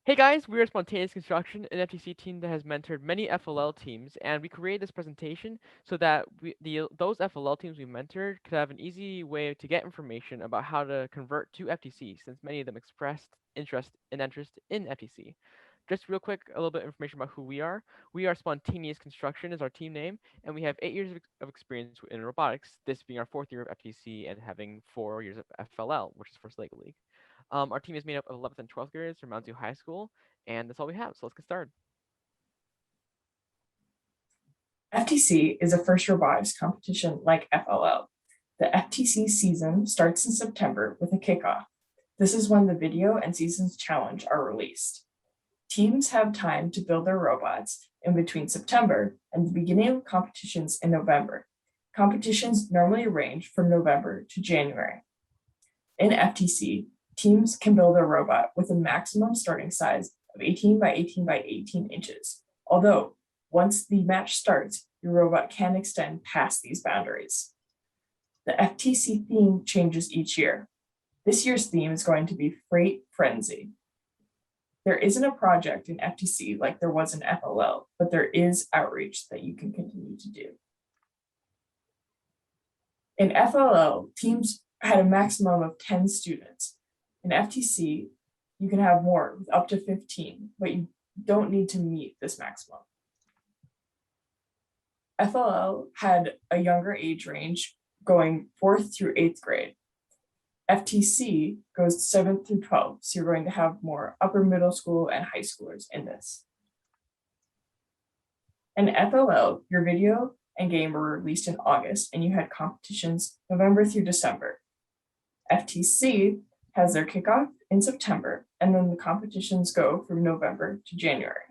Hey guys, we are Spontaneous Construction, an FTC team that has mentored many FLL teams, and we created this presentation so that those FLL teams we mentored could have an easy way to get information about how to convert to FTC, since many of them expressed interest in FTC. Just real quick, a little bit of information about who we are. We are Spontaneous Construction is our team name, and we have 8 years of experience in robotics, this being our 4th year of FTC and having 4 years of FLL, which is First Lego League. Our team is made up of 11th and 12th graders from Mountain View High School, and that's all we have. So let's get started. FTC is a FIRST robotics competition like FLL. The FTC season starts in September with a kickoff. This is when the video and seasons challenge are released. Teams have time to build their robots in between September and the beginning of competitions in November. Competitions normally range from November to January. In FTC, teams can build a robot with a maximum starting size of 18 by 18 by 18 inches, although once the match starts, your robot can extend past these boundaries. The FTC theme changes each year. This year's theme is going to be Freight Frenzy. There isn't a project in FTC like there was in FLL, but there is outreach that you can continue to do. In FLL, teams had a maximum of 10 students. In FTC, you can have more with up to 15, but you don't need to meet this maximum. FLL had a younger age range going 4th through 8th grade. FTC goes 7th through 12th, so you're going to have more upper middle school and high schoolers in this. In FLL, your video and game were released in August, and you had competitions November through December. FTC has their kickoff in September, and then the competitions go from November to January.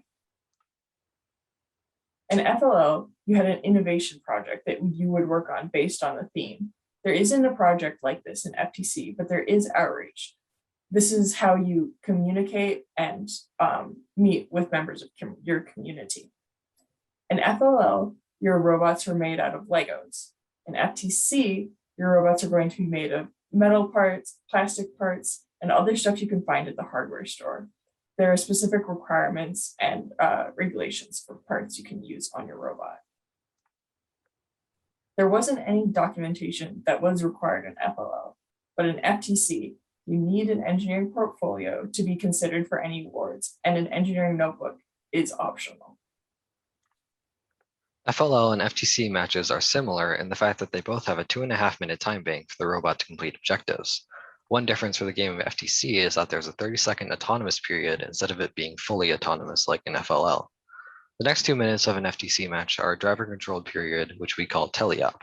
In FLL, you had an innovation project that you would work on based on the theme. There isn't a project like this in FTC, but there is outreach. This is how you communicate and meet with members of your community. In FLL, your robots were made out of Legos. In FTC, your robots are going to be made of metal parts, plastic parts, and other stuff you can find at the hardware store. There are specific requirements and regulations for parts you can use on your robot. There wasn't any documentation that was required in FLL, but in FTC, you need an engineering portfolio to be considered for any awards, and an engineering notebook is optional. FLL and FTC matches are similar in the fact that they both have a 2.5-minute time bank for the robot to complete objectives. One difference for the game of FTC is that there's a 30-second autonomous period instead of it being fully autonomous like in FLL. The next 2 minutes of an FTC match are a driver-controlled period, which we call teleop.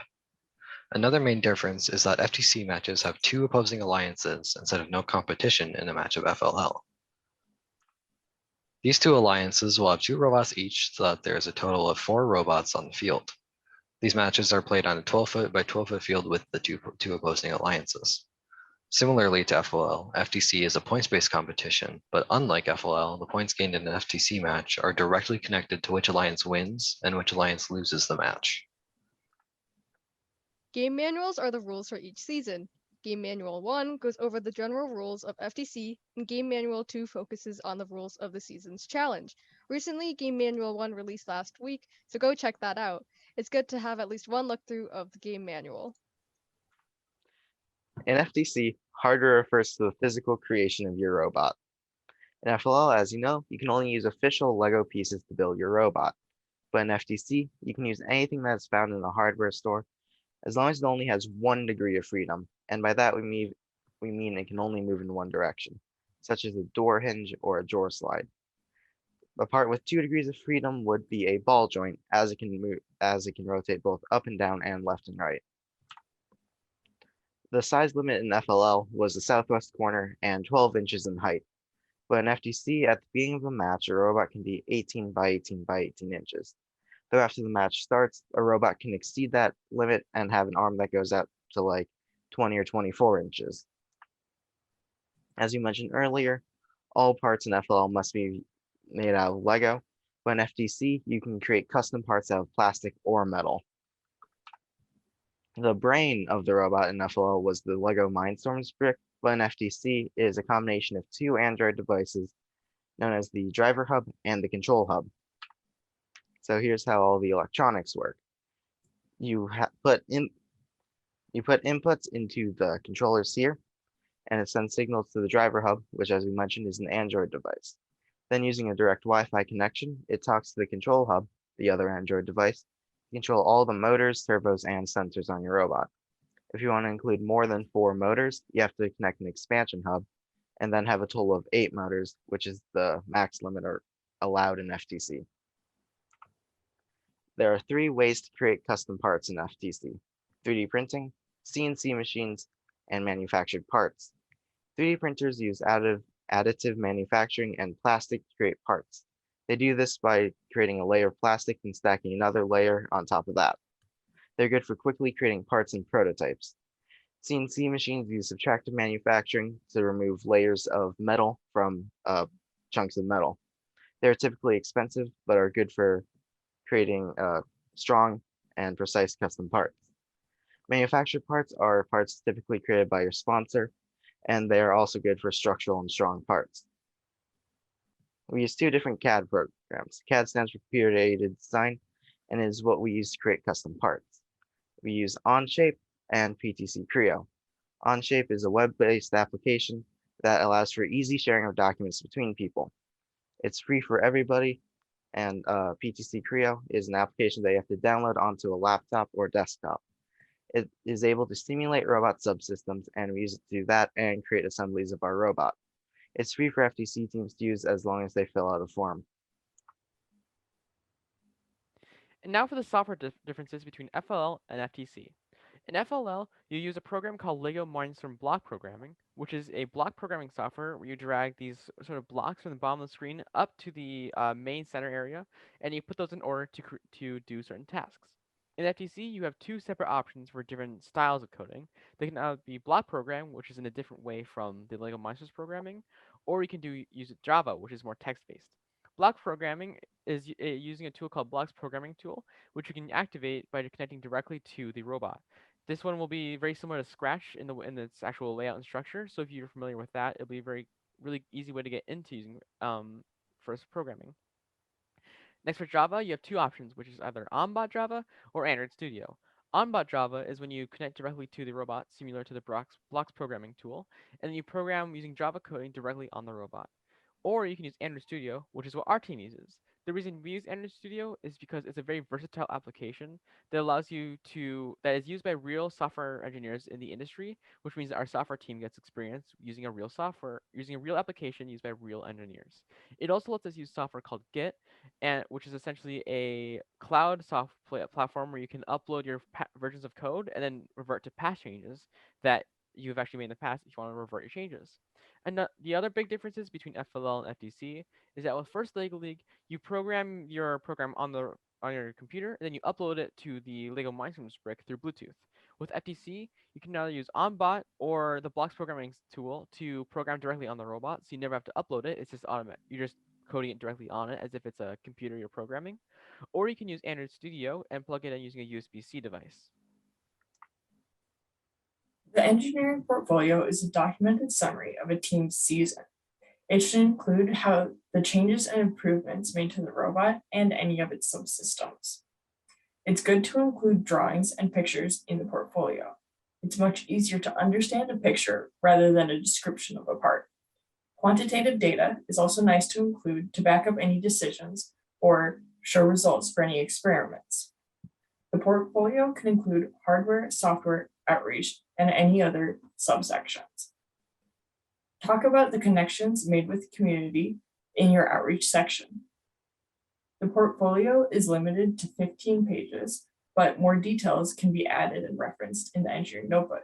Another main difference is that FTC matches have 2 opposing alliances instead of no competition in a match of FLL. These 2 alliances will have 2 robots each, so that there is a total of 4 robots on the field. These matches are played on a 12-foot by 12-foot field with the two opposing alliances. Similarly to FLL, FTC is a points-based competition, but unlike FLL, the points gained in an FTC match are directly connected to which alliance wins and which alliance loses the match. Game manuals are the rules for each season. Game Manual 1 goes over the general rules of FTC, and Game Manual 2 focuses on the rules of the season's challenge. Recently, Game Manual 1 released last week, so go check that out. It's good to have at least one look-through of the game manual. In FTC, hardware refers to the physical creation of your robot. In FLL, as you know, you can only use official Lego pieces to build your robot. But in FTC, you can use anything that's found in a hardware store, as long as it only has 1 degree of freedom. And by that, we mean it can only move in one direction, such as a door hinge or a drawer slide. A part with 2 degrees of freedom would be a ball joint, as it can rotate both up and down and left and right. The size limit in FLL was the southwest corner and 12 inches in height. But in FTC, at the beginning of a match, a robot can be 18 by 18 by 18 inches. Though after the match starts, a robot can exceed that limit and have an arm that goes out to like 20 or 24 inches. As you mentioned earlier, all parts in FLL must be made out of Lego, but in FTC, you can create custom parts out of plastic or metal. The brain of the robot in FLL was the Lego Mindstorms brick, but in FTC, it is a combination of 2 Android devices known as the driver hub and the control hub. So here's how all the electronics work. You put inputs into the controllers here, and it sends signals to the driver hub, which, as we mentioned, is an Android device. Then using a direct Wi-Fi connection, it talks to the control hub, the other Android device, to control all the motors, turbos, and sensors on your robot. If you want to include more than 4 motors, you have to connect an expansion hub, and then have a total of 8 motors, which is the max limit allowed in FTC. There are 3 ways to create custom parts in FTC: 3D printing, CNC machines, and manufactured parts. 3D printers use additive manufacturing and plastic to create parts. They do this by creating a layer of plastic and stacking another layer on top of that. They're good for quickly creating parts and prototypes. CNC machines use subtractive manufacturing to remove layers of metal from chunks of metal. They're typically expensive, but are good for creating strong and precise custom parts. Manufactured parts are parts typically created by your sponsor, and they are also good for structural and strong parts. We use 2 different CAD programs. CAD stands for Computer Aided Design, and is what we use to create custom parts. We use Onshape and PTC Creo. Onshape is a web-based application that allows for easy sharing of documents between people. It's free for everybody, and PTC Creo is an application that you have to download onto a laptop or desktop. It is able to simulate robot subsystems, and we use it to do that and create assemblies of our robot. It's free for FTC teams to use as long as they fill out a form. And now for the software differences between FLL and FTC. In FLL, you use a program called Lego Mindstorm Block Programming, which is a block programming software where you drag these sort of blocks from the bottom of the screen up to the main center area, and you put those in order to do certain tasks. In FTC, you have 2 separate options for different styles of coding. They can either be block program, which is in a different way from the Lego Mindstorm programming, or you can use Java, which is more text-based. Block programming is using a tool called Blocks Programming Tool, which you can activate by connecting directly to the robot. This one will be very similar to Scratch in its actual layout and structure. So if you're familiar with that, it'll be a really easy way to get into using first programming. Next for Java, you have 2 options, which is either OnBot Java or Android Studio. OnBot Java is when you connect directly to the robot, similar to the Blocks programming tool, and then you program using Java coding directly on the robot. Or you can use Android Studio, which is what our team uses. The reason we use Android Studio is because it's a very versatile application that that is used by real software engineers in the industry, which means that our software team gets experience using a real application used by real engineers. It also lets us use software called Git, which is essentially a cloud software platform where you can upload your versions of code and then revert to past changes that you've actually made in the past if you want to revert your changes. And the other big differences between FLL and FTC is that with First Lego League, you program your program on your computer, and then you upload it to the Lego Mindstorm brick through Bluetooth. With FTC, you can either use OnBot or the Blocks programming tool to program directly on the robot, so you never have to upload it. It's just automatic. You're just coding it directly on it as if it's a computer you're programming. Or you can use Android Studio and plug it in using a USB-C device. The engineering portfolio is a documented summary of a team's season. It should include how the changes and improvements made to the robot and any of its subsystems. It's good to include drawings and pictures in the portfolio. It's much easier to understand a picture rather than a description of a part. Quantitative data is also nice to include to back up any decisions or show results for any experiments. The portfolio can include hardware, software, outreach, and any other subsections. Talk about the connections made with the community in your outreach section. The portfolio is limited to 15 pages, but more details can be added and referenced in the engineering notebook.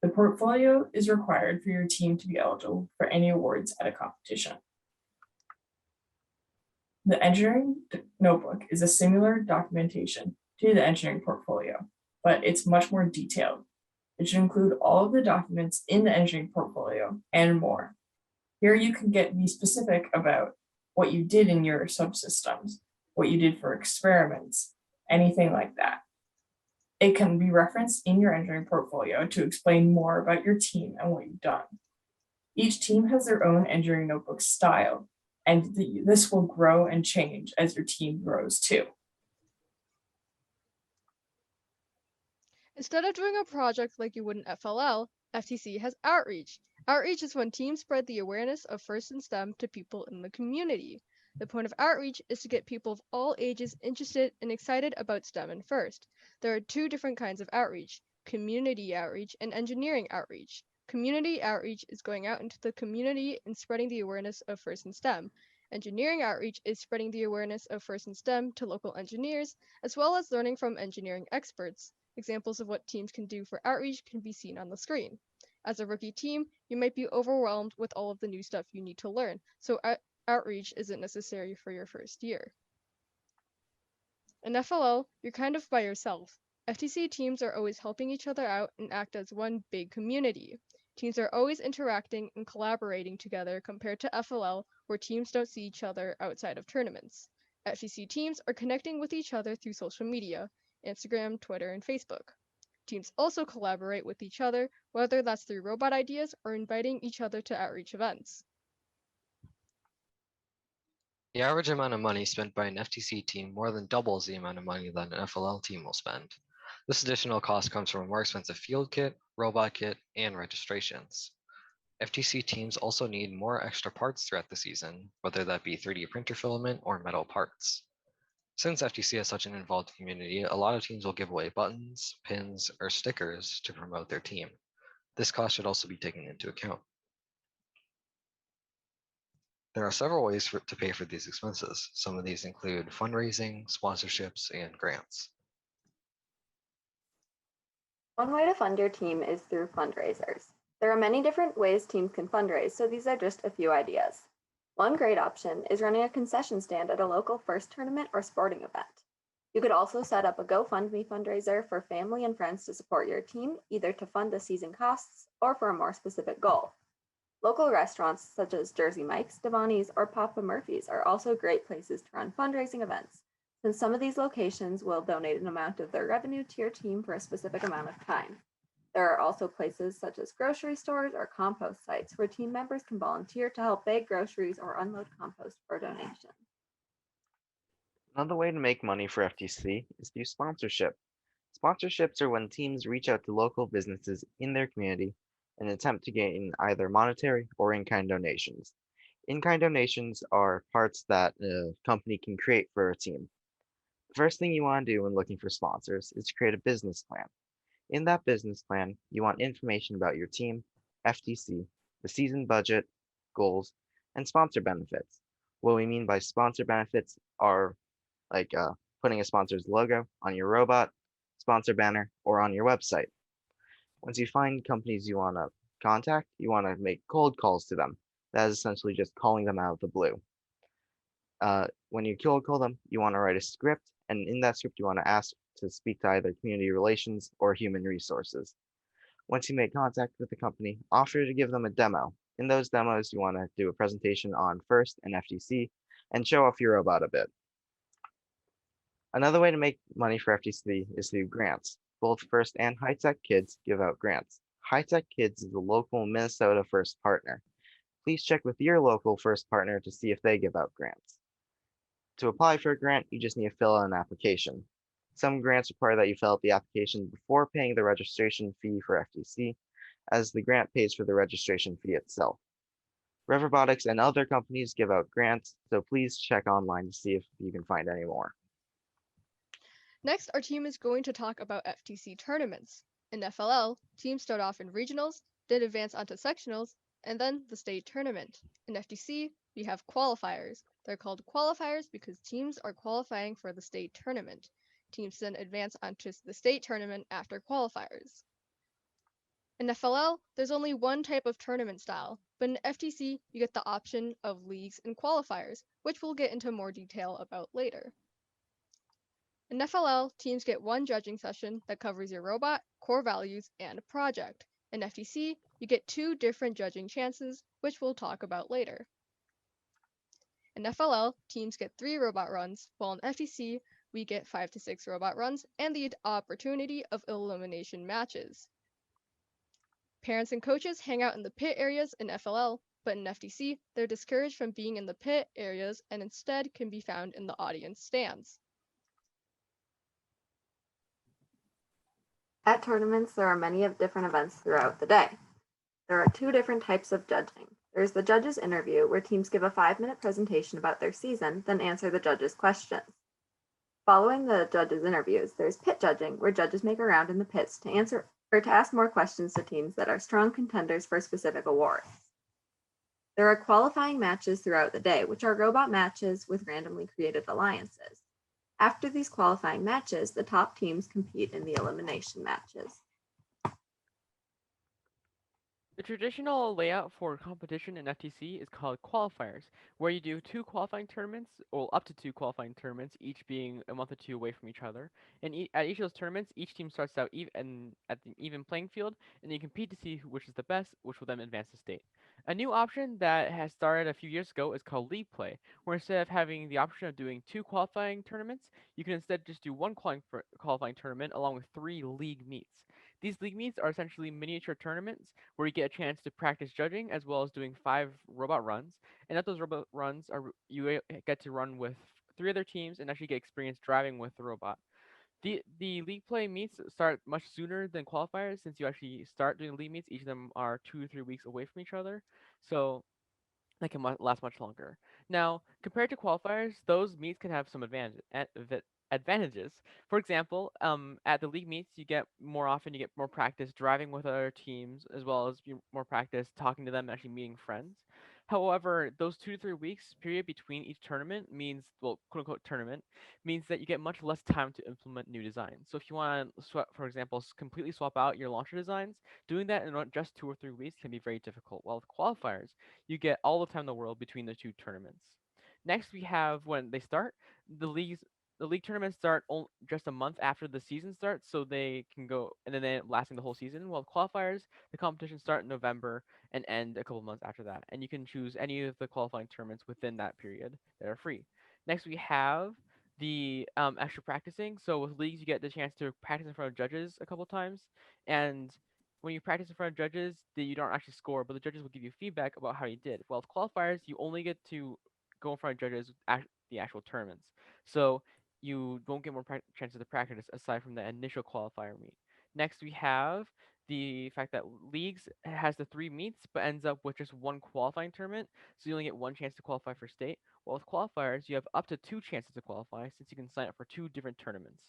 The portfolio is required for your team to be eligible for any awards at a competition. The engineering notebook is a similar documentation to the engineering portfolio, but it's much more detailed. It should include all of the documents in the engineering portfolio and more. Here you can be specific about what you did in your subsystems, what you did for experiments, anything like that. It can be referenced in your engineering portfolio to explain more about your team and what you've done. Each team has their own engineering notebook style, and this will grow and change as your team grows too. Instead of doing a project like you would in FLL, FTC has outreach. Outreach is when teams spread the awareness of FIRST and STEM to people in the community. The point of outreach is to get people of all ages interested and excited about STEM and FIRST. There are two different kinds of outreach: community outreach and engineering outreach. Community outreach is going out into the community and spreading the awareness of FIRST and STEM. Engineering outreach is spreading the awareness of FIRST and STEM to local engineers, as well as learning from engineering experts. Examples of what teams can do for outreach can be seen on the screen. As a rookie team, you might be overwhelmed with all of the new stuff you need to learn, so outreach isn't necessary for your first year. In FLL, you're kind of by yourself. FTC teams are always helping each other out and act as one big community. Teams are always interacting and collaborating together compared to FLL, where teams don't see each other outside of tournaments. FTC teams are connecting with each other through social media, Instagram, Twitter, and Facebook. Teams also collaborate with each other, whether that's through robot ideas or inviting each other to outreach events. The average amount of money spent by an FTC team more than doubles the amount of money that an FLL team will spend. This additional cost comes from a more expensive field kit, robot kit, and registrations. FTC teams also need more extra parts throughout the season, whether that be 3D printer filament or metal parts. Since FTC has such an involved community, a lot of teams will give away buttons, pins, or stickers to promote their team. This cost should also be taken into account. There are several ways to pay for these expenses. Some of these include fundraising, sponsorships, and grants. One way to fund your team is through fundraisers. There are many different ways teams can fundraise, so these are just a few ideas. One great option is running a concession stand at a local FIRST tournament or sporting event. You could also set up a GoFundMe fundraiser for family and friends to support your team, either to fund the season costs or for a more specific goal. Local restaurants such as Jersey Mike's, Devani's, or Papa Murphy's are also great places to run fundraising events, since some of these locations will donate an amount of their revenue to your team for a specific amount of time. There are also places such as grocery stores or compost sites where team members can volunteer to help bag groceries or unload compost for a donation. Another way to make money for FTC is through sponsorship. Sponsorships are when teams reach out to local businesses in their community in an attempt to gain either monetary or in-kind donations. In-kind donations are parts that a company can create for a team. The first thing you want to do when looking for sponsors is to create a business plan. In that business plan, you want information about your team, FTC, the season budget, goals, and sponsor benefits. What we mean by sponsor benefits are like putting a sponsor's logo on your robot, sponsor banner, or on your website. Once you find companies you want to contact, you want to make cold calls to them. That is essentially just calling them out of the blue. When you cold call them, you want to write a script, and in that script, you want to ask to speak to either community relations or human resources. Once you make contact with the company, offer to give them a demo. In those demos, you want to do a presentation on FIRST and FTC and show off your robot a bit. Another way to make money for FTC is through grants. Both FIRST and High Tech Kids give out grants. High Tech Kids is a local Minnesota FIRST partner. Please check with your local FIRST partner to see if they give out grants. To apply for a grant, you just need to fill out an application. Some grants require that you fill out the application before paying the registration fee for FTC, as the grant pays for the registration fee itself. Rev Robotics and other companies give out grants, so please check online to see if you can find any more. Next, our team is going to talk about FTC tournaments. In FLL, teams start off in regionals, then advance onto sectionals, and then the state tournament. In FTC, we have qualifiers. They're called qualifiers because teams are qualifying for the state tournament. Teams then advance onto the state tournament after qualifiers. In FLL, there's only one type of tournament style, but in FTC, you get the option of leagues and qualifiers, which we'll get into more detail about later. In FLL, teams get one judging session that covers your robot, core values, and project. In FTC, you get two different judging chances, which we'll talk about later. In FLL, teams get 3 robot runs, while in FTC, we get 5 to 6 robot runs and the opportunity of elimination matches. Parents and coaches hang out in the pit areas in FLL, but in FTC, they're discouraged from being in the pit areas and instead can be found in the audience stands. At tournaments, there are many different events throughout the day. There are 2 different types of judging. There's the judges' interview, where teams give a 5-minute presentation about their season, then answer the judges' questions. Following the judges' interviews, there's pit judging, where judges make a round in the pits to answer or to ask more questions to teams that are strong contenders for specific awards. There are qualifying matches throughout the day, which are robot matches with randomly created alliances. After these qualifying matches, the top teams compete in the elimination matches. The traditional layout for competition in FTC is called qualifiers, where you do 2 qualifying tournaments, or up to 2 qualifying tournaments, each being a month or 2 away from each other. And at each of those tournaments, each team starts out at the even playing field, and you compete to see which is the best, which will then advance to state. A new option that has started a few years ago is called league play, where instead of having the option of doing 2 qualifying tournaments, you can instead just do 1 qualifying tournament along with 3 league meets. These league meets are essentially miniature tournaments where you get a chance to practice judging as well as doing 5 robot runs. And at those robot runs, get to run with 3 other teams and actually get experience driving with the robot. The league play meets start much sooner than qualifiers since you actually start doing league meets. Each of them are 2 or 3 weeks away from each other. So that can last much longer. Now, compared to qualifiers, those meets can have some advantages. For example, at the league meets, you get more practice driving with other teams, as well as more practice talking to them and actually meeting friends. However, those 2 to 3 weeks period between each tournament means, well, quote unquote tournament, means that you get much less time to implement new designs. So if you want to, for example, completely swap out your launcher designs, doing that in just 2 or 3 weeks can be very difficult. While with qualifiers, you get all the time in the world between the 2 tournaments. Next, we have when they start, the leagues. The league tournaments start just a month after the season starts, so they can go and then they lasting the whole season. While qualifiers, the competitions start in November and end a couple months after that, and you can choose any of the qualifying tournaments within that period that are free. Next, we have the extra practicing. So with leagues, you get the chance to practice in front of judges a couple times, and when you practice in front of judges, you don't actually score, but the judges will give you feedback about how you did. While with qualifiers, you only get to go in front of judges at the actual tournaments. So you won't get more chances to practice aside from the initial qualifier meet. Next, we have the fact that leagues has the 3 meets, but ends up with just 1 qualifying tournament, so you only get 1 chance to qualify for state. While with qualifiers, you have up to 2 chances to qualify, since you can sign up for 2 different tournaments.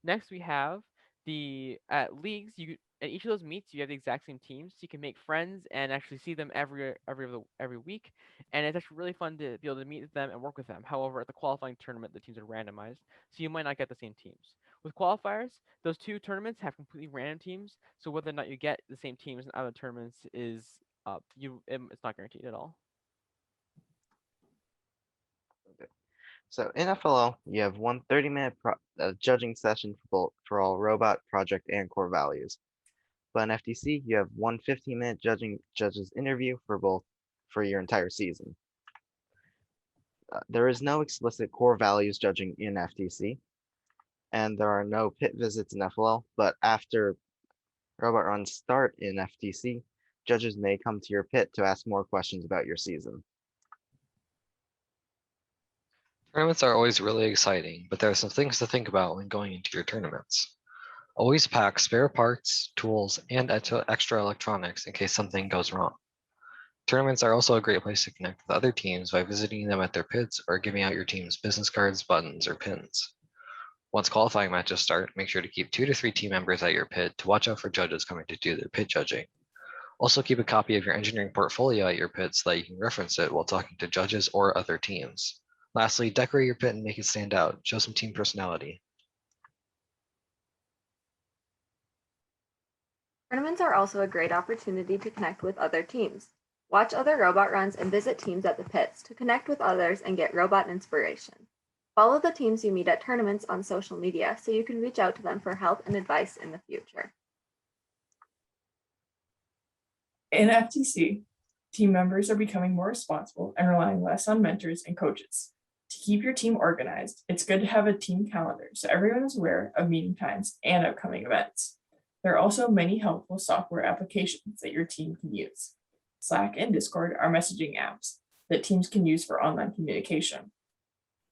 Next, we have the at leagues. At each of those meets, you have the exact same teams, so you can make friends and actually see them every week. And it's actually really fun to be able to meet with them and work with them. However, at the qualifying tournament, the teams are randomized, so you might not get the same teams. With qualifiers, those 2 tournaments have completely random teams, so whether or not you get the same teams in other tournaments is it's not guaranteed at all. So in FLL, you have one 30-minute judging session for all robot, project, and core values. But in FTC, you have one 15-minute judges interview for your entire season. There is no explicit core values judging in FTC, and there are no pit visits in FLL, but after robot runs start in FTC, judges may come to your pit to ask more questions about your season. Tournaments are always really exciting, but there are some things to think about when going into your tournaments. Always pack spare parts, tools, and extra electronics in case something goes wrong. Tournaments are also a great place to connect with other teams by visiting them at their pits or giving out your team's business cards, buttons, or pins. Once qualifying matches start, make sure to keep 2 to 3 team members at your pit to watch out for judges coming to do their pit judging. Also keep a copy of your engineering portfolio at your pit so that you can reference it while talking to judges or other teams. Lastly, decorate your pit and make it stand out. Show some team personality. Tournaments are also a great opportunity to connect with other teams. Watch other robot runs and visit teams at the pits to connect with others and get robot inspiration. Follow the teams you meet at tournaments on social media so you can reach out to them for help and advice in the future. In FTC, team members are becoming more responsible and relying less on mentors and coaches. To keep your team organized, it's good to have a team calendar so everyone is aware of meeting times and upcoming events. There are also many helpful software applications that your team can use. Slack, and Discord are messaging apps that teams can use for online communication.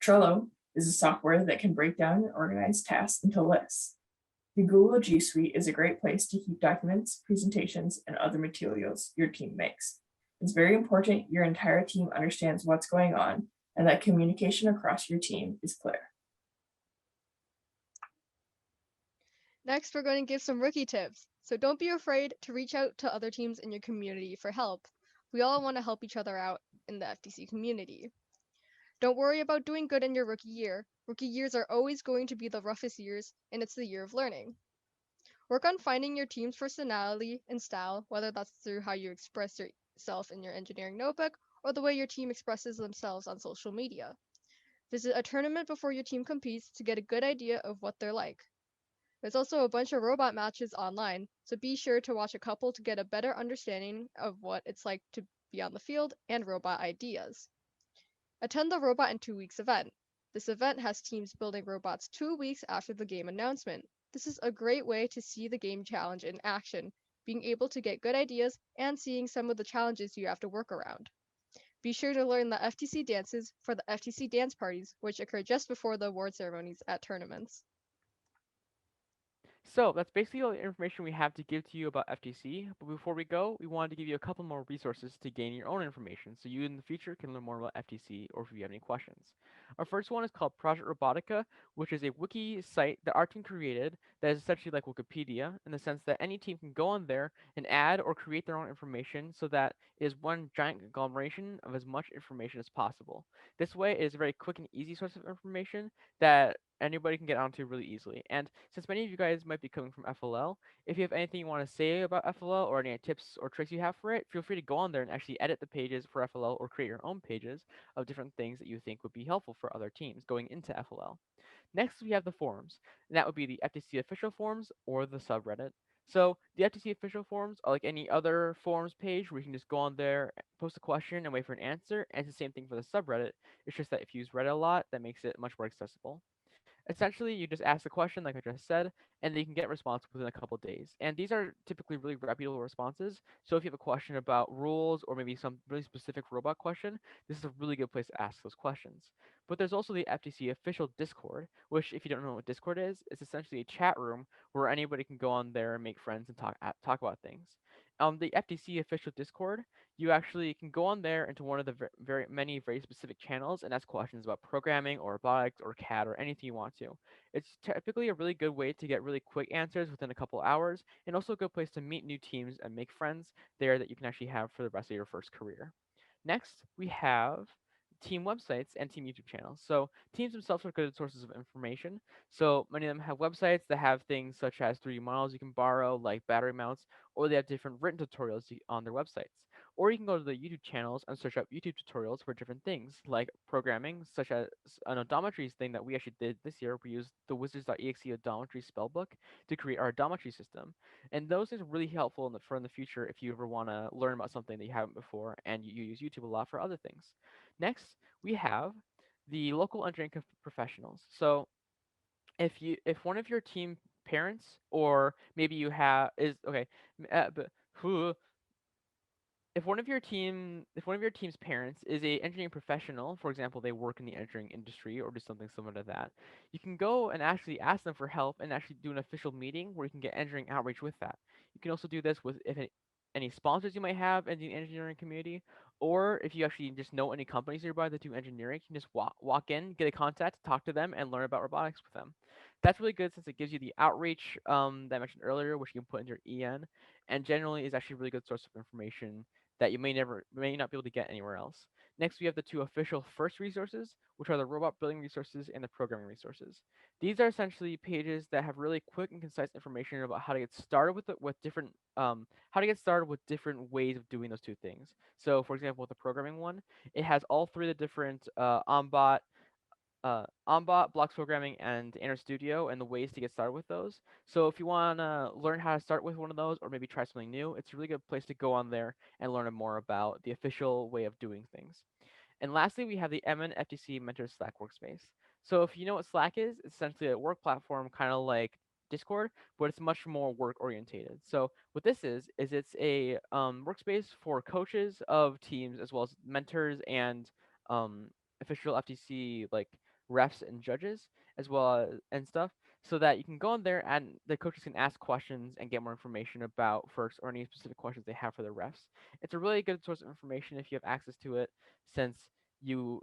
Trello is a software that can break down and organize tasks into lists. The Google G Suite is a great place to keep documents, presentations, and other materials your team makes. It's very important your entire team understands what's going on and that communication across your team is clear. Next, we're going to give some rookie tips. So don't be afraid to reach out to other teams in your community for help. We all want to help each other out in the FTC community. Don't worry about doing good in your rookie year. Rookie years are always going to be the roughest years, and it's the year of learning. Work on finding your team's personality and style, whether that's through how you express yourself in your engineering notebook or the way your team expresses themselves on social media. Visit a tournament before your team competes to get a good idea of what they're like. There's also a bunch of robot matches online, so be sure to watch a couple to get a better understanding of what it's like to be on the field and robot ideas. Attend the Robot in 2 Weeks event. This event has teams building robots 2 weeks after the game announcement. This is a great way to see the game challenge in action, being able to get good ideas and seeing some of the challenges you have to work around. Be sure to learn the FTC dances for the FTC dance parties, which occur just before the award ceremonies at tournaments. So that's basically all the information we have to give to you about FTC. But before we go, we wanted to give you a couple more resources to gain your own information so you in the future can learn more about FTC or if you have any questions. Our first one is called Project Robotica, which is a wiki site that our team created that is essentially like Wikipedia in the sense that any team can go on there and add or create their own information so that it is one giant conglomeration of as much information as possible. This way it is a very quick and easy source of information that anybody can get onto really easily. And since many of you guys might be coming from FLL, if you have anything you want to say about FLL or any tips or tricks you have for it, feel free to go on there and actually edit the pages for FLL or create your own pages of different things that you think would be helpful for other teams going into FLL. Next, we have the forums, and that would be the FTC official forums or the subreddit. So the FTC official forums are like any other forums page where you can just go on there, post a question, and wait for an answer. And it's the same thing for the subreddit. It's just that if you use Reddit a lot, that makes it much more accessible. Essentially, you just ask the question, like I just said, and then you can get a response within a couple days. And these are typically really reputable responses. So if you have a question about rules or maybe some really specific robot question, this is a really good place to ask those questions. But there's also the FTC official Discord, which, if you don't know what Discord is, it's essentially a chat room where anybody can go on there and make friends and talk about things. The FTC official Discord, you actually can go on there into one of the very many very specific channels and ask questions about programming or robotics or CAD or anything you want to. It's typically a really good way to get really quick answers within a couple hours and also a good place to meet new teams and make friends there that you can actually have for the rest of your first career. Next, we have team websites and team YouTube channels. So teams themselves are good sources of information. So many of them have websites that have things such as 3D models you can borrow, like battery mounts, or they have different written tutorials on their websites. Or you can go to the YouTube channels and search up YouTube tutorials for different things, like programming, such as an odometry thing that we actually did this year. We used the wizards.exe odometry spellbook to create our odometry system. And those things are really helpful for in the future if you ever want to learn about something that you haven't before and you use YouTube a lot for other things. Next, we have the local engineering professionals. So if one of your team parents or maybe you have is okay, but who if one of your team's parents is a engineering professional, for example, they work in the engineering industry or do something similar to that, you can go and actually ask them for help and actually do an official meeting where you can get engineering outreach with that. You can also do this with if any sponsors you might have in the engineering community, or if you actually just know any companies nearby that do engineering, you can just walk in, get a contact, talk to them, and learn about robotics with them. That's really good since it gives you the outreach that I mentioned earlier, which you can put in your EN, and generally is actually a really good source of information that you may not be able to get anywhere else. Next, we have the two official first resources, which are the robot building resources and the programming resources. These are essentially pages that have really quick and concise information about how to get started with different how to get started with different ways of doing those two things. So, for example, with the programming one, it has all three of the different OnBot, blocks programming, and Inner Studio, and the ways to get started with those. So if you want to learn how to start with one of those, or maybe try something new, it's a really good place to go on there and learn more about the official way of doing things. And lastly, we have the MN FTC Mentor Slack workspace. So if you know what Slack is, it's essentially a work platform, kind of like Discord, but it's much more work orientated. So what this is it's a workspace for coaches of teams as well as mentors and official FTC like refs and judges as well as and stuff, so that you can go in there and the coaches can ask questions and get more information about first or any specific questions they have for the refs. It's a really good source of information if you have access to it, since you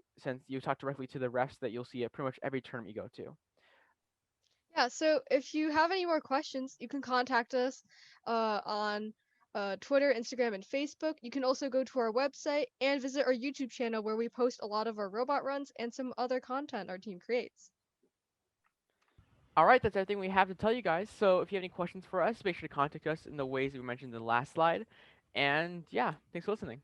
talk directly to the refs that you'll see at pretty much every tournament you go to. Yeah, so if you have any more questions, you can contact us on Twitter, Instagram, and Facebook. You can also go to our website and visit our YouTube channel where we post a lot of our robot runs and some other content our team creates. All right, that's everything we have to tell you guys. So if you have any questions for us, make sure to contact us in the ways we mentioned in the last slide. And yeah, thanks for listening.